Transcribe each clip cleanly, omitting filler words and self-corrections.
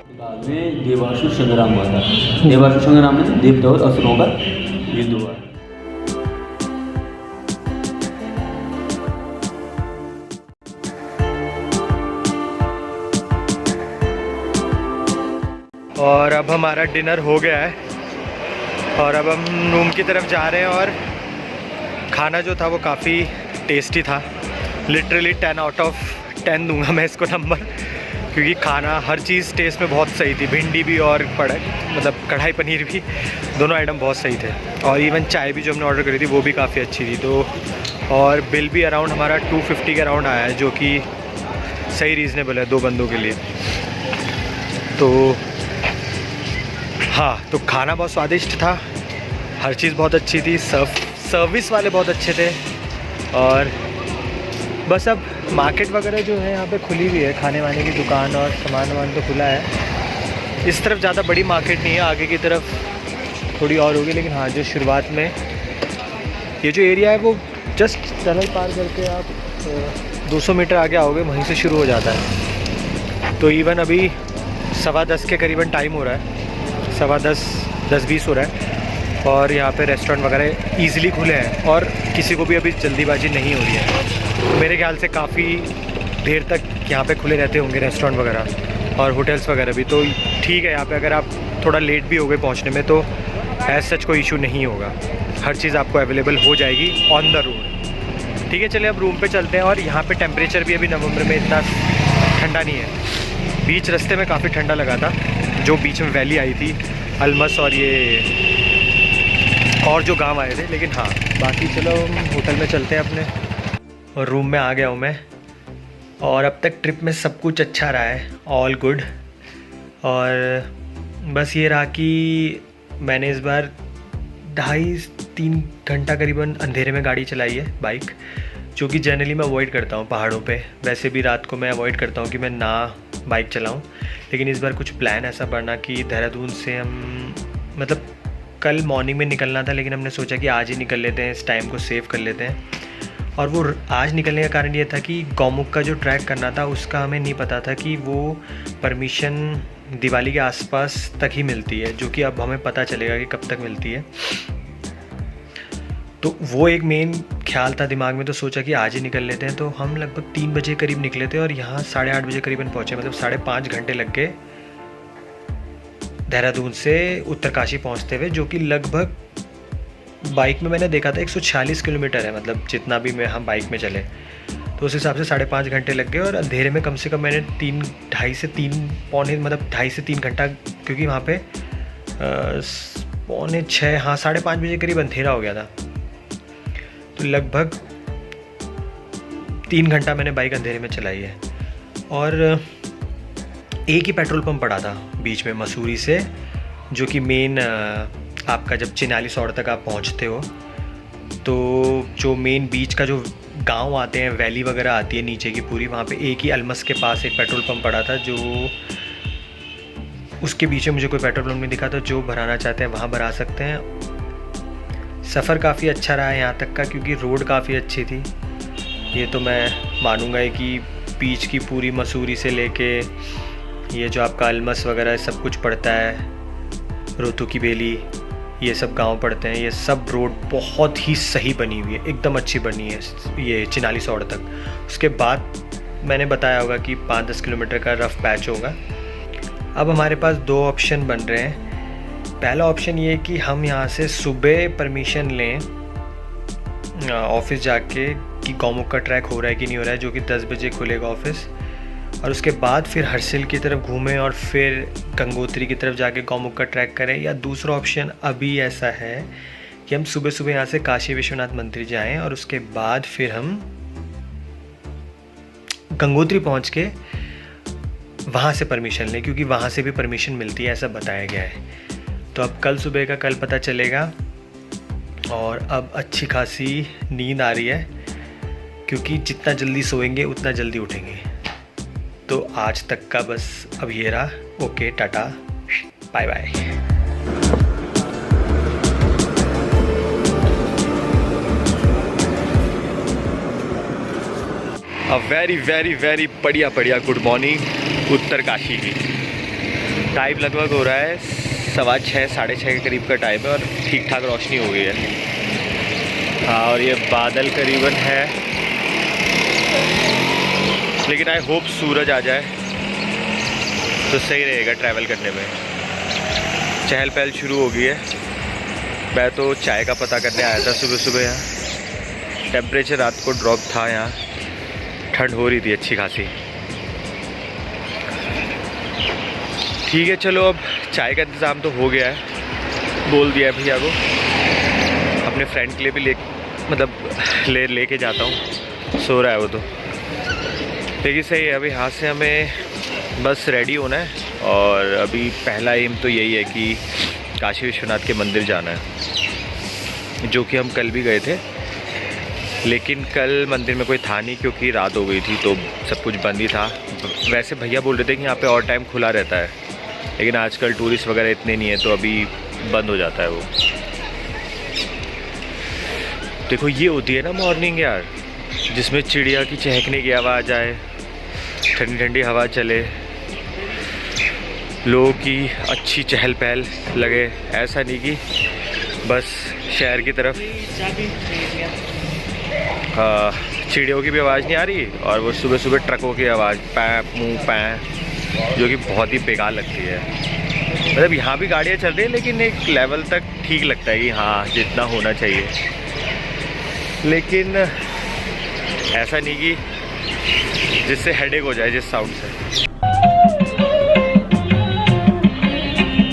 बाद में देवासुर संग्राम हुआ था। देवासुर संग्राम में देवता और असुरों का युद्ध हुआ। और अब हमारा डिनर हो गया है और अब हम रूम की तरफ जा रहे हैं। और खाना जो था वो काफ़ी टेस्टी था। लिटरली 10 आउट ऑफ 10 दूंगा मैं इसको नंबर, क्योंकि खाना हर चीज़ टेस्ट में बहुत सही थी। भिंडी भी और कढ़ाई पनीर भी, दोनों आइटम बहुत सही थे। और इवन चाय भी जो हमने ऑर्डर करी थी वो भी काफ़ी अच्छी थी। तो और बिल भी अराउंड हमारा 250 के अराउंड आया है, जो कि सही रीज़नेबल है 2 बंदों के लिए। तो हाँ, तो खाना बहुत स्वादिष्ट था, हर चीज़ बहुत अच्छी थी, सर्विस वाले बहुत अच्छे थे। और बस अब मार्केट वगैरह जो है यहाँ पे खुली हुई है, खाने वाने की दुकान और सामान वामान तो खुला है। इस तरफ ज़्यादा बड़ी मार्केट नहीं है, आगे की तरफ थोड़ी और होगी। लेकिन हाँ, जो शुरुआत में ये जो एरिया है वो जस्ट टनल पार करके आप 200 मीटर आगे आओगे, वहीं से शुरू हो जाता है। तो इवन अभी 10:15 के करीबन टाइम हो रहा है, 10:15, 10:20 हो रहा है। और यहाँ पे रेस्टोरेंट वगैरह ईज़िली खुले हैं और किसी को भी अभी जल्दीबाजी नहीं हो रही है। मेरे ख्याल से काफ़ी देर तक यहाँ पे खुले रहते होंगे रेस्टोरेंट वगैरह और होटल्स वगैरह भी। तो ठीक है, यहाँ पे अगर आप थोड़ा लेट भी हो गए पहुँचने में तो एज सच कोई इशू नहीं होगा, हर चीज़ आपको अवेलेबल हो जाएगी ऑन द रोड। ठीक है, चलिए अब रूम पे चलते हैं। और यहाँ पे टेम्परेचर भी अभी नवंबर में इतना ठंडा नहीं है। बीच रास्ते में काफ़ी ठंडा लगा था, जो बीच में वैली आई थी अलमस और ये और जो गांव आए थे। लेकिन हाँ, बाकी चलो हम होटल में चलते हैं अपने। और रूम में आ गया हूँ मैं। और अब तक ट्रिप में सब कुछ अच्छा रहा है, ऑल गुड। और बस ये रहा कि मैंने इस बार 2.5-3 घंटा करीबन अंधेरे में गाड़ी चलाई है, बाइक, जो कि जनरली मैं अवॉइड करता हूँ पहाड़ों पे। वैसे भी रात को मैं अवॉइड करता हूँ कि मैं ना बाइक चलाऊँ। लेकिन इस बार कुछ प्लान ऐसा बना कि देहरादून से हम कल मॉर्निंग में निकलना था, लेकिन हमने सोचा कि आज ही निकल लेते हैं, इस टाइम को सेव कर लेते हैं। और वो आज निकलने का कारण ये था कि गौमुख का जो ट्रैक करना था उसका हमें नहीं पता था कि वो परमिशन दिवाली के आसपास तक ही मिलती है, जो कि अब हमें पता चलेगा कि कब तक मिलती है। तो वो एक मेन ख्याल था दिमाग में, तो सोचा कि आज ही निकल लेते हैं। तो हम लगभग 3 बजे करीब निकले थे और यहाँ 8:30 बजे करीबन पहुँचे। 5.5 घंटे लग गए देहरादून से उत्तरकाशी पहुँचते हुए, जो कि लगभग बाइक में मैंने देखा था 146 किलोमीटर है, जितना भी हम बाइक में चले तो उस हिसाब से 5.5 घंटे लग गए। और अंधेरे में कम से कम मैंने 2.5 से 3 घंटा, क्योंकि वहाँ पे 5:45, हाँ 5:30 बजे करीब अंधेरा हो गया था। तो लगभग 3 घंटा मैंने बाइक अंधेरे में चलाई है। और एक ही पेट्रोल पंप पड़ा था बीच में मसूरी से, जो कि मेन आपका जब चिनाली सौड़ तक आप पहुंचते हो तो जो मेन बीच का जो गांव आते हैं, वैली वगैरह आती है नीचे की पूरी, वहाँ पे एक ही अलमस के पास एक पेट्रोल पंप पड़ा था। जो उसके बीच में मुझे कोई पेट्रोल पंप नहीं दिखा, तो जो भराना चाहते हैं वहाँ भरा सकते हैं। सफ़र काफ़ी अच्छा रहा है यहाँ तक का, क्योंकि रोड काफ़ी अच्छी थी। ये तो मैं मानूंगा ही कि बीच की पूरी मसूरी से लेके ये जो आपका अलमस वगैरह सब कुछ पड़ता है, रोतू की बेली, ये सब गांव पड़ते हैं, ये सब रोड बहुत ही सही बनी हुई है, एकदम अच्छी बनी है ये चिनाली सौड़ तक। उसके बाद मैंने बताया होगा कि 5-10 किलोमीटर का रफ़ पैच होगा। अब हमारे पास 2 ऑप्शन बन रहे हैं। पहला ऑप्शन ये कि हम यहाँ से सुबह परमिशन लें ऑफिस जाके कि गौमुख का ट्रैक हो रहा है कि नहीं हो रहा है, जो कि 10 बजे खुलेगा ऑफिस। और उसके बाद फिर हर्सिल की तरफ घूमें और फिर गंगोत्री की तरफ जाके गौमुख का ट्रैक करें। या दूसरा ऑप्शन अभी ऐसा है कि हम सुबह सुबह यहाँ से काशी विश्वनाथ मंदिर जाएं और उसके बाद फिर हम गंगोत्री पहुँच के वहाँ से परमिशन लें, क्योंकि वहाँ से भी परमिशन मिलती है, ऐसा बताया गया है। तो अब कल सुबह का कल पता चलेगा। और अब अच्छी खासी नींद आ रही है, क्योंकि जितना जल्दी सोएंगे उतना जल्दी उठेंगे। तो आज तक का बस अब ये रहा। Okay, tata, bye bye. Very very very बढ़िया गुड मॉर्निंग उत्तरकाशी की। टाइम लगभग हो रहा है 6:15 6:30 के करीब का टाइम है और ठीक ठाक रोशनी हो गई है। हाँ, और ये बादल करीबन है, लेकिन आई होप सूरज आ जाए तो सही रहेगा ट्रैवल करने में। चहल पहल शुरू हो गई है। मैं तो चाय का पता करने आया था सुबह सुबह। यहाँ टेम्परेचर रात को ड्रॉप था, यहाँ ठंड हो रही थी अच्छी खासी। ठीक है, चलो अब चाय का इंतज़ाम तो हो गया है, बोल दिया है भैया को। अपने फ्रेंड के लिए भी लेके जाता हूँ, सो रहा है वो तो। लेकिन सही है, अभी यहाँ से हमें बस रेडी होना है और अभी पहला एम तो यही है कि काशी विश्वनाथ के मंदिर जाना है, जो कि हम कल भी गए थे। लेकिन कल मंदिर में कोई था नहीं क्योंकि रात हो गई थी तो सब कुछ बंद ही था। वैसे भैया बोल रहे थे कि यहाँ पे और टाइम खुला रहता है, लेकिन आजकल टूरिस्ट वगैरह इतने नहीं है तो अभी बंद हो जाता है वो। देखो ये होती है ना मॉर्निंग यार, जिसमें चिड़िया की चहकने की आवाज़ आए, ठंडी ठंडी हवा चले, लोगों की अच्छी चहल पहल लगे। ऐसा नहीं कि बस शहर की तरफ चिड़ियों की भी आवाज़ नहीं आ रही और वो सुबह सुबह ट्रकों की आवाज़ पैं मुँह पैं, जो कि बहुत ही बेकार लगती है। मतलब यहाँ भी गाड़ियाँ चल रही हैं लेकिन एक लेवल तक ठीक लगता है कि हाँ जितना होना चाहिए, लेकिन ऐसा नहीं कि जिससे हेडेक हो जाए जिस साउंड से।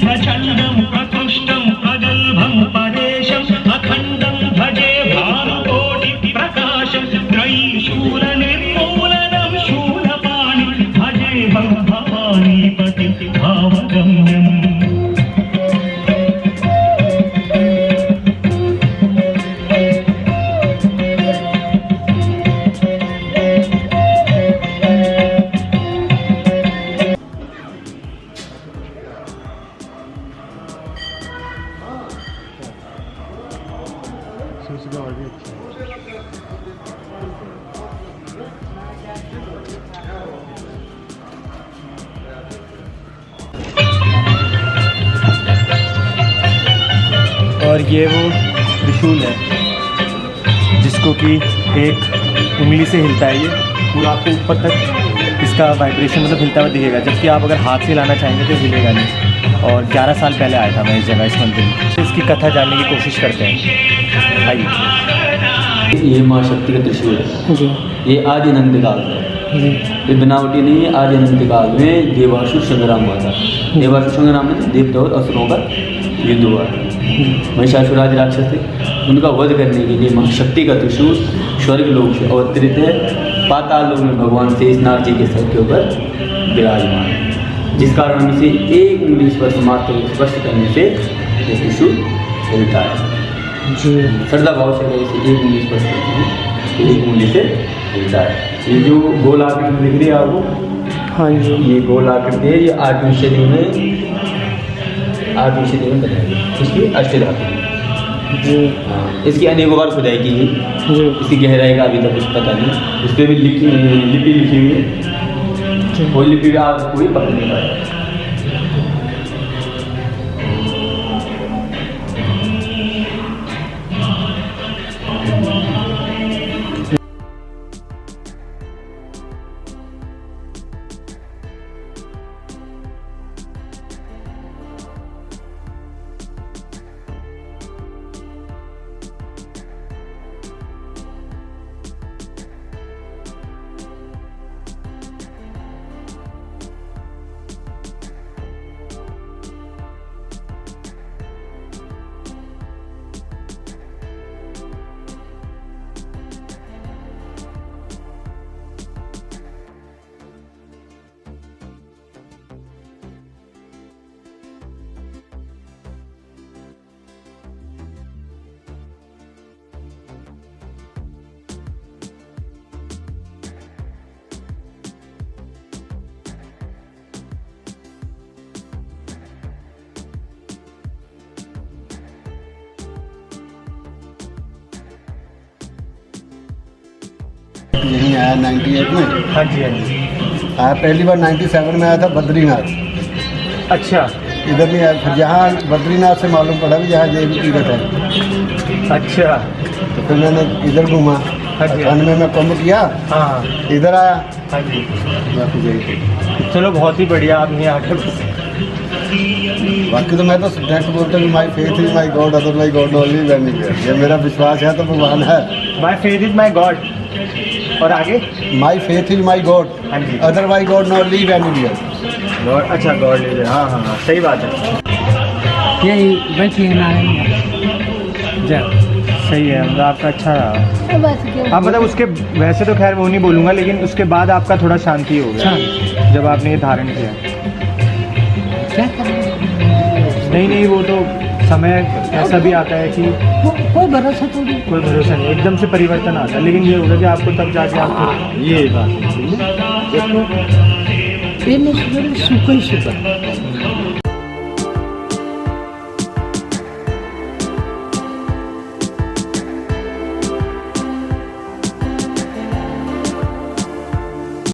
प्रचंडं प्रकृष्टं प्रगल्भं परेशं अखंडं भजे भानुकोटि प्रकाशं त्रयीशूल निर्मूलनं शूलपाणि भजे भवानीपति भावगम्यम्। और ये वो त्रिशूल है जिसको कि एक उंगली से हिलता है, ये पूरा आपको ऊपर तक इसका वाइब्रेशन मतलब हिलता हुआ दिखेगा, जबकि आप अगर हाथ से लाना चाहेंगे तो हिलेगा नहीं। और 11 साल पहले आया था मैं इस जगह, इस मंदिर में। इसकी कथा जानने की कोशिश करते हैं, आइए। ये माँ शक्ति का त्रिशूल है जी। ये आदि अनंत काल है जी, ये बनावटी नहीं है। आदि अनंत काल में देवासुर संग्राम हुआ था। देवासुर संग्राम में देवता और असुरों का युद्ध हुआ। महिषासुराज राक्षस थे, उनका वध करने के लिए माँ शक्ति का त्रिशूल स्वर्ग लोक से अवतरित है। पाताल लोक में भगवान शेषनाग जी के सर के ऊपर विराजमान है, जिस कारण इसे एक उंगली स्पर्श मात्र स्पर्श करने से ये त्रिशूल हिलता है जी। श्रद्धा भाव से इसे एक उंगली स्पर्श करते हैं तो एक उंगली से हिलता है। ये जो गोल आकृति दिख रही है आपको, हाँ जी, ये गोल आकृति है। ये 8वीं सदी में बनाई, इसकी अष्टधातु जी। हाँ, इसकी अनेकों बार खुदाई की गई। इसकी गहराई का अभी तक कुछ पता नहीं। इस पर भी लिपि लिखी हुई है, वो लिपि भी आज कोई पता नहीं पाया। यहीं आया 98 में। हाँ जी, हाँ जी। आया पहली बार 97 में आया था बद्रीनाथ। अच्छा इधर नहीं आया। फिर जहाँ बद्रीनाथ से मालूम पड़ा भी जहाँ देवी तीर्थ है, अच्छा। तो फिर मैंने इधर घूमा। हाँ जी। अंत में मैं कुंभ किया, हाँ इधर आया, हाँ जी। वापस यही। चलो बहुत ही बढ़िया, आप यहाँ आके बाकी तो मैं तो डायरेक्ट बोलता हूँ my faith is my God, other my God only anywhere. ये मेरा विश्वास है तो भगवान है। My faith is my God, और आगे my faith is my God, हाँ जी। Other my God not leave anywhere. God, अच्छा गॉड लीडर, हाँ हाँ हाँ सही बात है। यही बैठिए नारायण सही है, मतलब आपका अच्छा रहा। बस क्या आप मतलब उसके, वैसे तो खैर वो नहीं बोलूँगा, लेकिन उसके बाद आपका थोड़ा शांति हो गया जब आपने ये धारण किया। क्या करें, नहीं नहीं, वो तो समय ऐसा भी आता है कि कोई भरोसा थोड़ी। कोई भरोसा नहीं, एकदम से परिवर्तन आता है। लेकिन ये होगा कि आपको तब जाके आपको ये बात है। प्रेम सुख ही सुख।